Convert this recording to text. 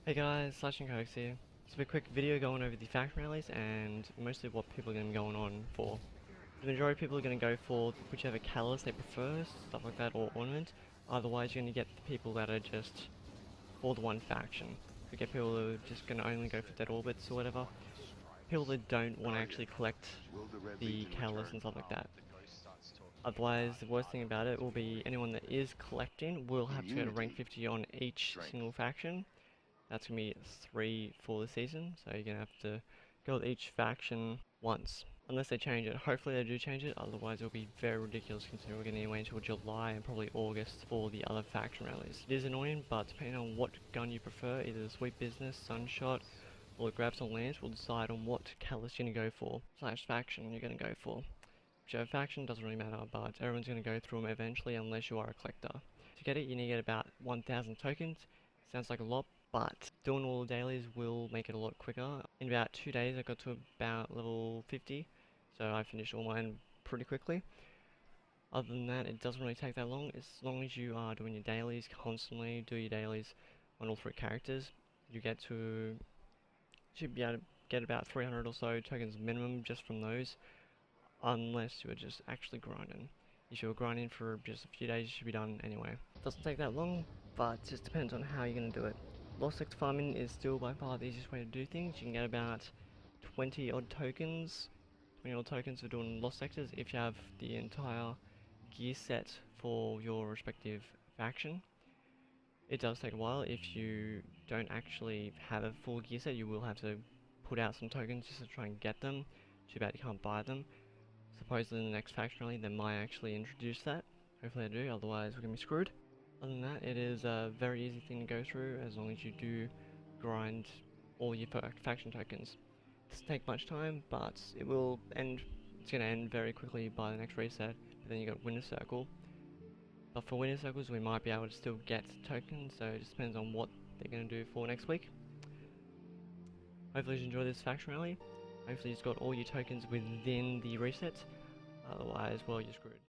Hey guys, Slash and Cokes here. So a quick video going over the faction rallies and mostly what people are going to be going on for. The majority of people are going to go for whichever catalyst they prefer, stuff like that, or ornament. Otherwise you're going to get the people that are just for the one faction. You get people who are just going to only go for dead orbits or whatever. People that don't want to actually collect the catalyst and stuff like that. Otherwise, the worst thing about it will be anyone that is collecting will have to go to rank 50 on each single faction. That's going to be 3 for the season, so you're going to have to go with each faction once. Unless they change it. Hopefully they do change it, otherwise it'll be very ridiculous considering we're going to wait until July and probably August for the other faction rallies. It is annoying, but depending on what gun you prefer, either the Sweet Business, Sunshot, or the Grabs on Lance will decide on what catalyst you're going to go for, / faction you're going to go for. Whichever faction doesn't really matter, but everyone's going to go through them eventually unless you are a collector. To get it, you need to get about 1,000 tokens. Sounds like a lot, but doing all the dailies will make it a lot quicker. In about 2 days I got to about level 50, so I finished all mine pretty quickly. Other than that, it doesn't really take that long. As long as you are doing your dailies constantly, do your dailies on all 3 characters, you should be able to get about 300 or so tokens minimum just from those, unless you are just actually grinding. If you're grinding for just a few days, you should be done anyway. Doesn't take that long, but it just depends on how you're going to do it. Lost sector farming is still by far the easiest way to do things. You can get about 20 odd tokens. 20 odd tokens for doing lost sectors if you have the entire gear set for your respective faction. It does take a while. If you don't actually have a full gear set, you will have to put out some tokens just to try and get them. Too bad you can't buy them. Supposedly in the next faction rally they might actually introduce that. Hopefully they do, otherwise we're going to be screwed. Other than that, it is a very easy thing to go through as long as you do grind all your faction tokens. It doesn't take much time, but it will end. It's going to end very quickly by the next reset. But then you got Winner Circle. But for Winner Circles we might be able to still get tokens, so it just depends on what they're going to do for next week. Hopefully you enjoy this faction rally. Hopefully you've got all your tokens within the reset. Otherwise, well, you're screwed.